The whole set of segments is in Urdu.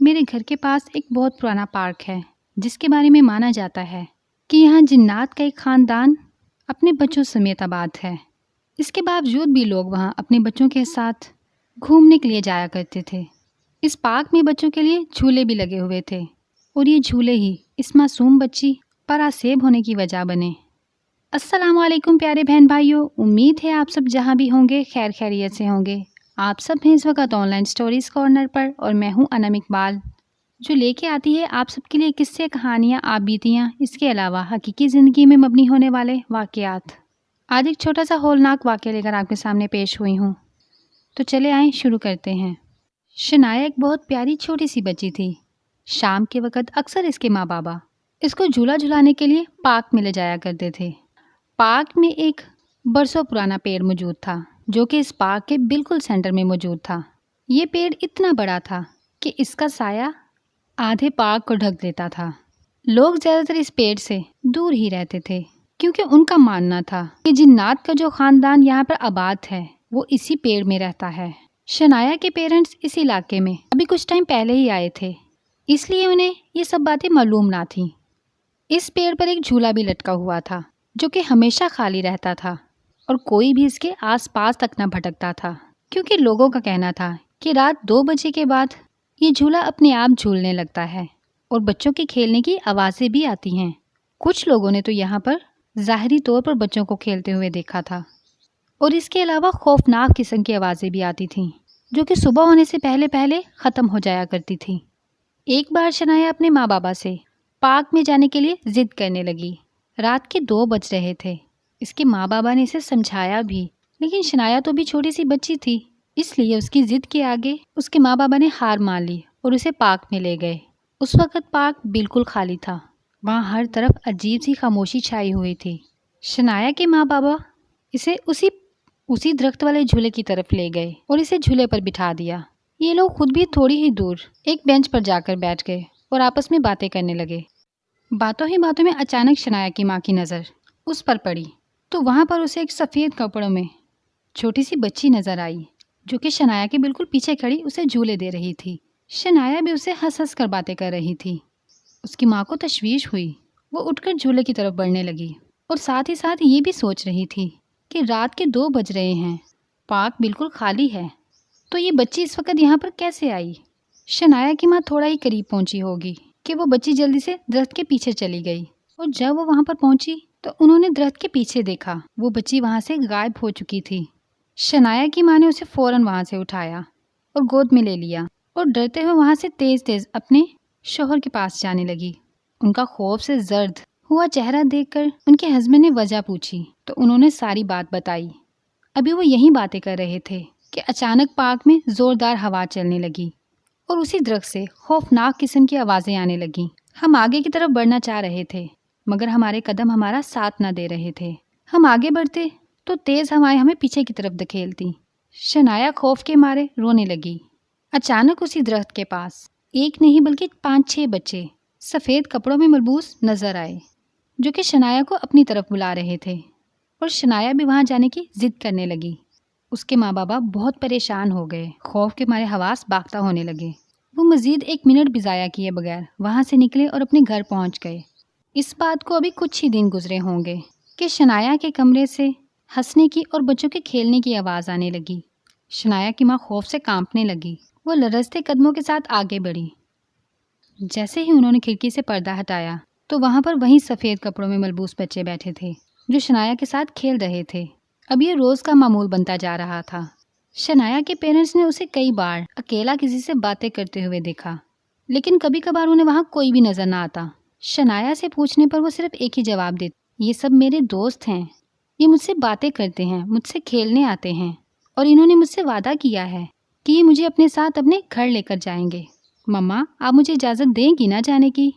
میرے گھر کے پاس ایک بہت پرانا پارک ہے جس کے بارے میں مانا جاتا ہے کہ یہاں جنات کا ایک خاندان اپنے بچوں سمیت آباد ہے۔ اس کے باوجود بھی لوگ وہاں اپنے بچوں کے ساتھ گھومنے کے لیے جایا کرتے تھے۔ اس پارک میں بچوں کے لیے جھولے بھی لگے ہوئے تھے اور یہ جھولے ہی اس معصوم بچی پر آسیب ہونے کی وجہ بنے۔ السلام علیکم پیارے بہن بھائیوں، امید ہے آپ سب جہاں بھی ہوں گے خیر خیریت سے ہوں گے۔ آپ سب ہیں اس وقت آن لائن سٹوریز کارنر پر اور میں ہوں انم اقبال، جو لے کے آتی ہے آپ سب کے لیے قصے، کہانیاں، آپ بیتیاں، اس کے علاوہ حقیقی زندگی میں مبنی ہونے والے واقعات۔ آج ایک چھوٹا سا ہولناک واقعہ لے کر آپ کے سامنے پیش ہوئی ہوں، تو چلے آئیں شروع کرتے ہیں۔ شنایا ایک بہت پیاری چھوٹی سی بچی تھی۔ شام کے وقت اکثر اس کے ماں بابا اس کو جھولا جھلانے کے لیے پارک میں لے جایا کرتے تھے۔ پارک میں ایک برسوں پرانا پیڑ موجود تھا جو کہ اس پارک کے بالکل سینٹر میں موجود تھا۔ یہ پیڑ اتنا بڑا تھا کہ اس کا سایہ آدھے پارک کو ڈھک دیتا تھا۔ لوگ زیادہ تر اس پیڑ سے دور ہی رہتے تھے کیونکہ ان کا ماننا تھا کہ جنات کا جو خاندان یہاں پر آباد ہے وہ اسی پیڑ میں رہتا ہے۔ شنایا کے پیرنٹس اس علاقے میں ابھی کچھ ٹائم پہلے ہی آئے تھے، اس لیے انہیں یہ سب باتیں معلوم نہ تھیں۔ اس پیڑ پر ایک جھولا بھی لٹکا ہوا تھا جو کہ ہمیشہ خالی رہتا تھا اور کوئی بھی اس کے آس پاس تک نہ بھٹکتا تھا، کیونکہ لوگوں کا کہنا تھا کہ رات 2 بجے کے بعد یہ جھولا اپنے آپ جھولنے لگتا ہے اور بچوں کے کھیلنے کی آوازیں بھی آتی ہیں۔ کچھ لوگوں نے تو یہاں پر ظاہری طور پر بچوں کو کھیلتے ہوئے دیکھا تھا، اور اس کے علاوہ خوفناک قسم کی آوازیں بھی آتی تھیں جو کہ صبح ہونے سے پہلے پہلے ختم ہو جایا کرتی تھیں۔ ایک بار شنایا اپنے ماں بابا سے پارک میں جانے کے لیے ضد کرنے لگی۔ رات کے 2 بج رہے تھے۔ اس کے ماں بابا نے اسے سمجھایا بھی، لیکن شنایا تو بھی چھوٹی سی بچی تھی، اس لیے اس کی ضد کے آگے اس کے ماں بابا نے ہار مان لی اور اسے پارک میں لے گئے۔ اس وقت پارک بالکل خالی تھا، وہاں ہر طرف عجیب سی خاموشی چھائی ہوئی تھی۔ شنایا کے ماں بابا اسے اسی درخت والے جھولے کی طرف لے گئے اور اسے جھولے پر بٹھا دیا۔ یہ لوگ خود بھی تھوڑی ہی دور ایک بینچ پر جا کر بیٹھ گئے اور آپس میں باتیں کرنے لگے۔ باتوں ہی باتوں میں اچانک شنایا کی ماں کی نظر اس پر پڑی تو وہاں پر اسے ایک سفید کپڑوں میں چھوٹی سی بچی نظر آئی جو کہ شنایا کے بالکل پیچھے کھڑی اسے جھولے دے رہی تھی۔ شنایا بھی اسے ہنس ہنس کر باتیں کر رہی تھی۔ اس کی ماں کو تشویش ہوئی، وہ اٹھ کر جھولے کی طرف بڑھنے لگی اور ساتھ ہی ساتھ یہ بھی سوچ رہی تھی کہ رات کے 2 بج رہے ہیں، پارک بالکل خالی ہے، تو یہ بچی اس وقت یہاں پر کیسے آئی؟ شنایا کی ماں تھوڑا ہی قریب پہنچی ہوگی کہ وہ بچی جلدی سے درخت کے پیچھے چلی گئی، اور جب وہ وہاں پر پہنچی تو انہوں نے درخت کے پیچھے دیکھا وہ بچی وہاں سے غائب ہو چکی تھی۔ شنایا کی ماں نے اسے فوراً وہاں سے اٹھایا اور گود میں لے لیا اور ڈرتے ہوئے وہاں سے تیز تیز اپنے شوہر کے پاس جانے لگی۔ ان کا خوف سے زرد ہوا چہرہ دیکھ کر ان کے ہسبینڈ نے وجہ پوچھی تو انہوں نے ساری بات بتائی۔ ابھی وہ یہی باتیں کر رہے تھے کہ اچانک پارک میں زوردار ہوا چلنے لگی اور اسی درخت سے خوفناک قسم کی آوازیں آنے لگیں۔ ہم آگے کی طرف بڑھنا چاہ رہے تھے مگر ہمارے قدم ہمارا ساتھ نہ دے رہے تھے۔ ہم آگے بڑھتے تو تیز ہوائیں ہمیں پیچھے کی طرف دھکیلتی۔ شنایا خوف کے مارے رونے لگی۔ اچانک اسی درخت کے پاس ایک نہیں بلکہ 5-6 بچے سفید کپڑوں میں ملبوس نظر آئے جو کہ شنایا کو اپنی طرف بلا رہے تھے، اور شنایا بھی وہاں جانے کی ضد کرنے لگی۔ اس کے ماں بابا بہت پریشان ہو گئے، خوف کے مارے حواس باختہ ہونے لگے۔ وہ مزید 1 منٹ بھی ضائع کیے بغیر وہاں سے نکلے اور اپنے گھر پہنچ گئے۔ اس بات کو ابھی کچھ ہی دن گزرے ہوں گے کہ شنایا کے کمرے سے ہنسنے کی اور بچوں کے کھیلنے کی آواز آنے لگی۔ شنایا کی ماں خوف سے کانپنے لگی، وہ لرزتے قدموں کے ساتھ آگے بڑھی۔ جیسے ہی انہوں نے کھڑکی سے پردہ ہٹایا تو وہاں پر وہیں سفید کپڑوں میں ملبوس بچے بیٹھے تھے جو شنایا کے ساتھ کھیل رہے تھے۔ اب یہ روز کا معمول بنتا جا رہا تھا۔ شنایا کے پیرنٹس نے اسے کئی بار اکیلا کسی سے باتیں کرتے ہوئے دیکھا، لیکن کبھی کبھار انہیں وہاں کوئی بھی نظر نہ آتا۔ شنایا سے پوچھنے پر وہ صرف ایک ہی جواب دیتی، یہ سب میرے دوست ہیں، یہ مجھ سے باتیں کرتے ہیں، مجھ سے کھیلنے آتے ہیں، اور انہوں نے مجھ سے وعدہ کیا ہے کہ یہ مجھے اپنے ساتھ اپنے گھر لے کر جائیں گے۔ مما، آپ مجھے اجازت دیں گی نہ جانے کی؟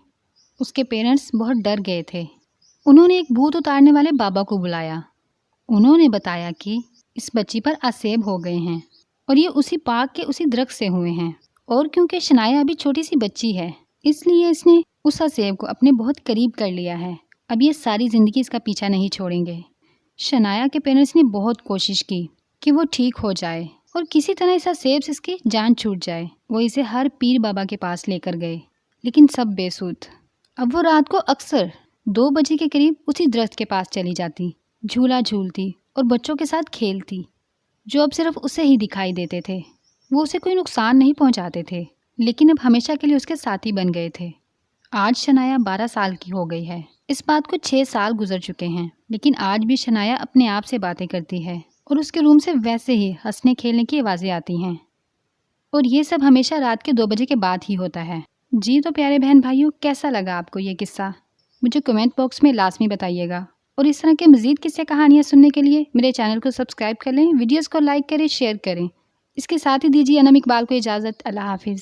اس کے پیرنٹس بہت ڈر گئے تھے۔ انہوں نے ایک بھوت اتارنے والے بابا کو بلایا۔ انہوں نے بتایا کہ اس بچی پر آسیب ہو گئے ہیں اور یہ اسی پارک کے اسی درخت سے ہوئے ہیں، اور کیونکہ شنایا ابھی چھوٹی سی بچی ہے اس لیے اس نے اس آسیب کو اپنے بہت قریب کر لیا ہے۔ اب یہ ساری زندگی اس کا پیچھا نہیں چھوڑیں گے۔ شنایا کے پیرنٹس نے بہت کوشش کی کہ وہ ٹھیک ہو جائے، اور کسی طرح ایسا سیب سے اس کی جان چھوٹ جائے۔ وہ اسے ہر پیر بابا کے پاس لے کر گئے، لیکن سب بے سود۔ اب وہ رات کو اکثر 2 بجے کے قریب اسی درخت کے پاس چلی جاتی، جھولا جھولتی اور بچوں کے ساتھ کھیلتی، جو اب صرف اسے ہی دکھائی دیتے تھے۔ وہ اسے کوئی نقصان نہیں پہنچاتے تھے، لیکن اب ہمیشہ کے لیے اس کے ساتھی بن گئے تھے۔ آج شنایا 12 سال کی ہو گئی ہے۔ اس بات کو 6 سال گزر چکے ہیں، لیکن آج بھی شنایا اپنے آپ سے باتیں کرتی ہے اور اس کے روم سے ویسے ہی ہنسنے کھیلنے کی آوازیں آتی ہیں، اور یہ سب ہمیشہ رات کے 2 بجے کے بعد ہی ہوتا ہے۔ جی تو پیارے بہن بھائیوں، کیسا لگا آپ کو یہ قصہ؟ مجھے کمنٹ باکس میں لازمی بتائیے گا، اور اس طرح کے مزید قصے کہانیاں سننے کے لیے میرے چینل کو سبسکرائب کر لیں، ویڈیوز کو لائک کریں، شیئر کریں۔ اس کے ساتھ ہی دیجیے انم اقبال کو اجازت۔ اللہ حافظ۔